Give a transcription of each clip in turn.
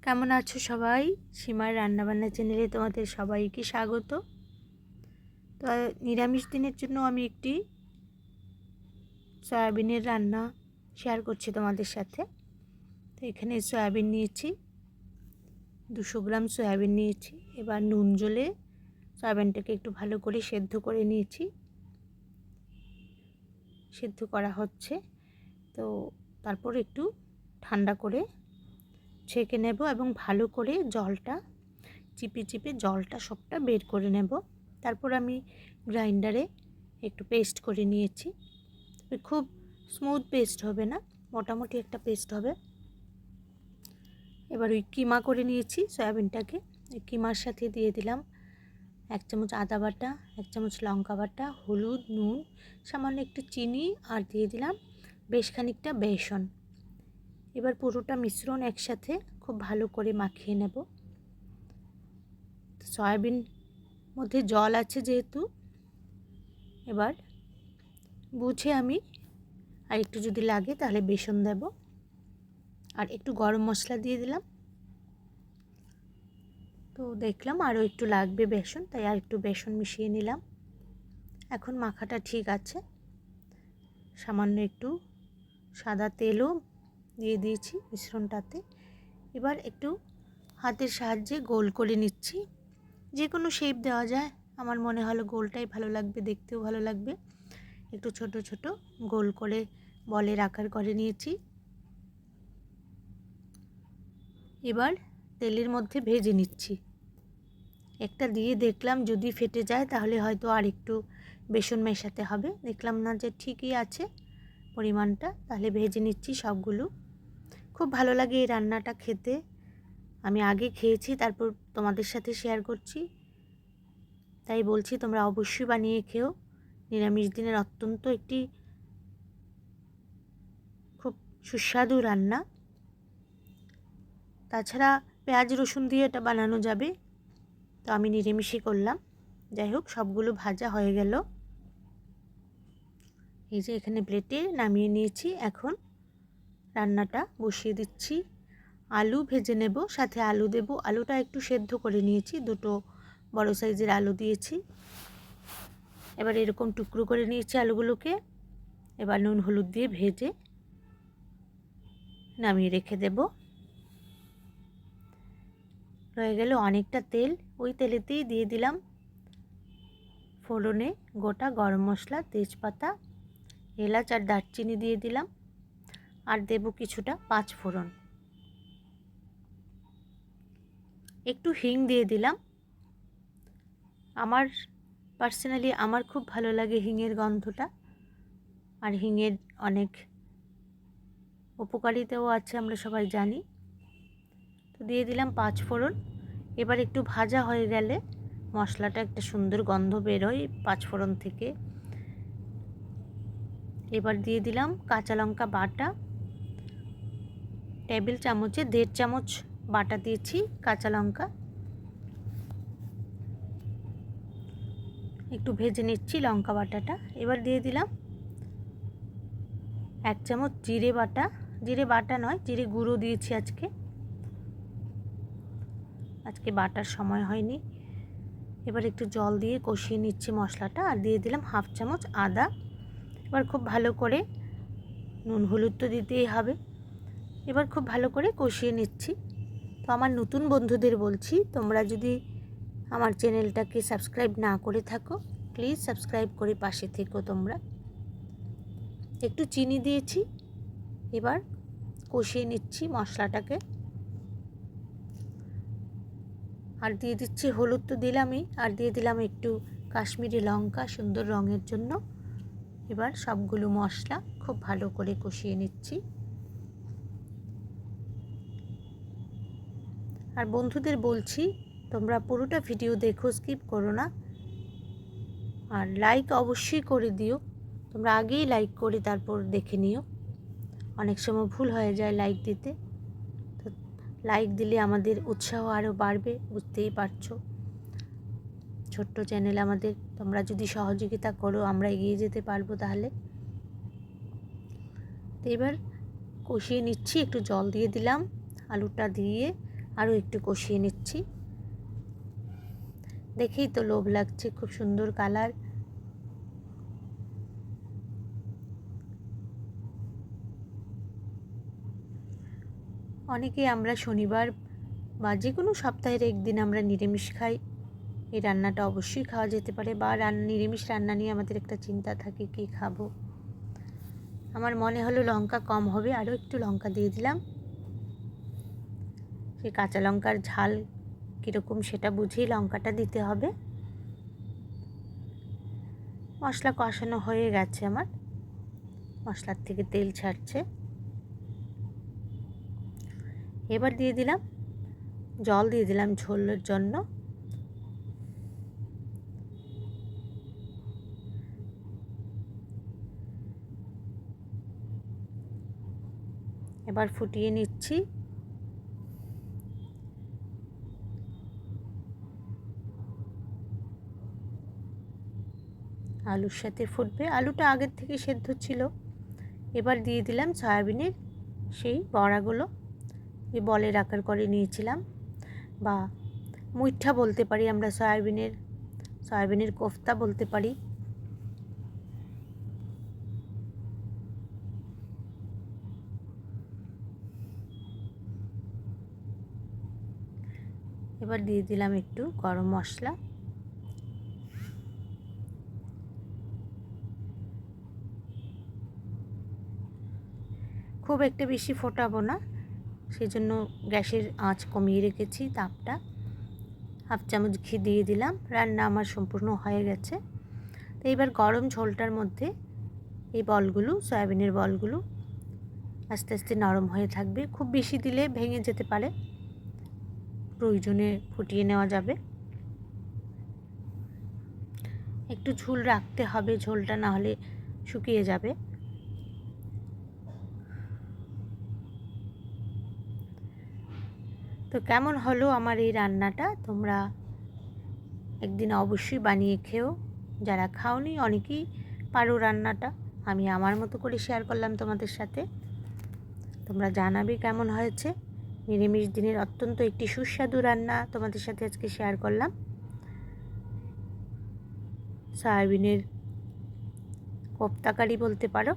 কেমন আছো সবাই? সীমার রান্নাবান্না চ্যানেলে তোমাদের সবাইকে স্বাগত। তো নিরামিষ দিনের জন্য আমি একটি সয়াবিনের রান্না শেয়ার করছি তোমাদের সাথে। তো এখানে সয়াবিন নিয়েছি, 200 গ্রাম সয়াবিন নিয়েছি। এবার নুন জলে সয়াবিনটাকে একটু ভালো করে সেদ্ধ করে নিয়েছি। সেদ্ধ করা হচ্ছে, তো তারপর একটু ঠান্ডা করে ছেঁকে নেব এবং ভালো করে জলটা চিপে চিপে জলটা সবটা বের করে নেব। তারপর আমি গ্রাইন্ডারে একটু পেস্ট করে নিয়েছি। তবে খুব স্মুথ পেস্ট হবে না, মোটামুটি একটা পেস্ট হবে। এবার ওই কিমা করে নিয়েছি সয়াবিনটাকে, ওই কিমার সাথে দিয়ে দিলাম 1 চামচ আদা বাটা, 1 চামচ লঙ্কা বাটা, হলুদ, নুন, সামান্য একটু চিনি আর দিয়ে দিলাম বেশ খানিকটা বেসন। এবার পুরোটা মিশ্রণ একসাথে খুব ভালো করে মাখিয়ে নেব। সয়াবিন মধ্যে জল আছে যেহেতু, এবার বুঝে আমি আর একটু যদি লাগে তাহলে বেসন দেব। আর একটু গরম মশলা দিয়ে দিলাম। তো দেখলাম আরও একটু লাগবে বেসন, তাই আর একটু বেসন মিশিয়ে নিলাম। এখন মাখাটা ঠিক আছে। সামান্য একটু সাদা তেলও দিয়ে দিয়েছি মিশ্রণটাতে। এবার একটু হাতের সাহায্যে গোল করে নিচ্ছি। যে কোনো শেপ দেওয়া যায়, আমার মনে হলো গোলটাই ভালো লাগবে, দেখতেও ভালো লাগবে। একটু ছোট ছোট গোল করে বলের আকার করে নিয়েছি। এবার তেলের মধ্যে ভেজে নিচ্ছি। একটা দিয়ে দেখলাম যদি ফেটে যায় তাহলে হয়তো আর একটু বেসন মেশাতে হবে। দেখলাম না যে ঠিকই আছে পরিমাণটা, তাহলে ভেজে নিচ্ছি সবগুলো। খুব ভালো লাগে এই রান্নাটা খেতে। আমি আগে খেয়েছি, তারপর তোমাদের সাথে শেয়ার করছি, তাই বলছি তোমরা অবশ্যই বানিয়ে খেও। নিরামিষ দিনের অত্যন্ত একটি খুব সুস্বাদু রান্না। তাছাড়া পেঁয়াজ রসুন দিয়ে এটা বানানো যাবে, তো আমি নিরামিষই করলাম। যাই হোক, সবগুলো ভাজা হয়ে গেল। এই যে এখানে প্লেটে নামিয়ে নিয়েছি। এখন রান্নাটা বসিয়ে দিচ্ছি। আলু ভেজে নেব, সাথে আলু দেব। আলুটা একটু সেদ্ধ করে নিয়েছি, 2 বড় সাইজের আলু দিয়েছি। এবার এরকম টুকরো করে নিয়েছি আলুগুলোকে। এবার নুন হলুদ দিয়ে ভেজে নামিয়ে রেখে দেব। রয়ে গেল অনেকটা তেল, ওই তেলেতেই দিয়ে দিলাম ফোড়নে গোটা গরম মশলা, তেজপাতা, এলাচ আর দারচিনি দিয়ে দিলাম। আর দেব কিছুটা 5 ফোড়ন, একটু হিং দিয়ে দিলাম। পার্সোনালি আমার খুব ভালো লাগে হিঙের গন্ধটা, আর হিঙের অনেক উপকারিতাও আছে আমরা সবাই জানি। তো দিয়ে দিলাম 5 ফোড়ন। এবার একটু ভাজা হয়ে গেলে মশলাটা একটা সুন্দর গন্ধ বেরোয় 5 ফোড়ন থেকে। এবার দিয়ে দিলাম কাঁচা লঙ্কা বাটা, টেবিল চামচে 1.5 চামচ বাটা দিয়েছি কাঁচা লঙ্কা। একটু ভেজে নিচ্ছি লঙ্কা বাটাটা। এবার দিয়ে দিলাম 1 চামচ জিরে বাটা, জিরে বাটা নয়, জিরে গুঁড়ো দিয়েছি আজকে বাটার সময় হয়নি। এবার একটু জল দিয়ে কষিয়ে নিচ্ছি মশলাটা। আর দিয়ে দিলাম 1/2 চামচ আদা। এবার খুব ভালো করে, নুন হলুদ তো দিতেই হবে, এবার খুব ভালো করে কষিয়ে নিচ্ছি। তো আমার নতুন বন্ধুদের বলছি, তোমরা যদি আমার চ্যানেলটাকে সাবস্ক্রাইব না করে থাকো, প্লিজ সাবস্ক্রাইব করে পাশে থেকো তোমরা। একটু চিনি দিয়েছি। এবার কষিয়ে নিচ্ছি মশলাটাকে। আর দিয়ে দিচ্ছি হলুদ তো দিলামই, আর দিয়ে দিলাম একটু কাশ্মীরি লঙ্কা সুন্দর রঙের জন্য। এবার সবগুলো মশলা খুব ভালো করে কষিয়ে নিচ্ছি। আর বন্ধুদের বলছি, তোমরা পুরোটা ভিডিও দেখো, স্কিপ করো না। আর লাইক অবশ্যই করে দিও, তোমরা আগেই লাইক করে তারপর দেখে নিও। অনেক সময় ভুল হয়ে যায় লাইক দিতে, তো লাইক দিলে আমাদের উৎসাহ আরও বাড়বে, বুঝতেই পারছো। ছোট্ট চ্যানেল আমাদের, তোমরা যদি সহযোগিতা করো আমরা এগিয়ে যেতে পারবো তাহলে। তো এবার কষিয়ে নিচ্ছি, একটু জল দিয়ে দিলাম আলুটা দিয়ে। আরও একটু কষিয়ে নিচ্ছি। দেখেই তো লোভ লাগছে, খুব সুন্দর কালার। অনেকেই আমরা শনিবার বা যে কোনো সপ্তাহের একদিন আমরা নিরামিষ খাই। এই রান্নাটা অবশ্যই খাওয়া যেতে পারে, বা নিরামিষ রান্না নিয়ে আমাদের একটা চিন্তা থাকে কী খাবো। আমার মনে হলো লঙ্কা কম হবে, আরও একটু লঙ্কা দিয়ে দিলাম। সেই কাঁচা লঙ্কার ঝাল কীরকম সেটা বুঝেই লঙ্কাটা দিতে হবে। মশলা কষানো হয়ে গেছে আমার, মশলার থেকে তেল ছাড়ছে। এবার দিয়ে দিলাম জল, দিয়ে দিলাম ঝোলের জন্য। এবার ফুটিয়ে নিচ্ছি। আলুর সাথে ফুটবে, আলুটা আগের থেকে সেদ্ধ ছিল। এবার দিয়ে দিলাম সয়াবিনের সেই বড়াগুলো, যে বলের আকার করে নিয়েছিলাম, বা মুইঠা বলতে পারি আমরা, সয়াবিনের কোফতা বলতে পারি। এবার দিয়ে দিলাম একটু গরম মশলা। খুব একটা বেশি ফোটাবো না, সেজন্য গ্যাসের আঁচ কমিয়ে রেখেছি তাপটা। হাফ চামচ ঘি দিয়ে দিলাম। রান্না আমার সম্পূর্ণ হয়ে গেছে। তো এবার গরম ঝোলটার মধ্যে এই বলগুলো, সয়াবিনের বলগুলো আস্তে আস্তে নরম হয়ে থাকবে। খুব বেশি দিলে ভেঙে যেতে পারে, প্রয়োজনে ফুটিয়ে নেওয়া যাবে। একটু ঝোল রাখতে হবে, ঝোলটা না হলে শুকিয়ে যাবে। তো কেমন হলো আমার এই রান্নাটা, তোমরা একদিন অবশ্যই বানিয়ে খেও। যারা খাওনি, অনেকেই পারো রান্নাটা, আমি আমার মতো করে শেয়ার করলাম তোমাদের সাথে। তোমরা জানাবে কেমন হয়েছে। নিরামিষ দিনের অত্যন্ত একটি সুস্বাদু রান্না তোমাদের সাথে আজকে শেয়ার করলাম, সয়াবিনের কোপ্তাকারি বলতে পারো।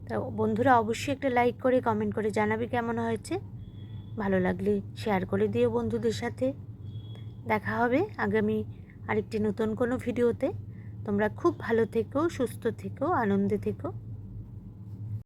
তো বন্ধুরা অবশ্যই একটা লাইক করে কমেন্ট করে জানাবে কেমন হয়েছে। ভালো লাগলে শেয়ার করে দিও বন্ধুদের সাথে। দেখা হবে আগামী আরেকটি নতুন কোনো ভিডিওতে। তোমরা খুব ভালো থেকো, সুস্থ থেকো, আনন্দে থেকো।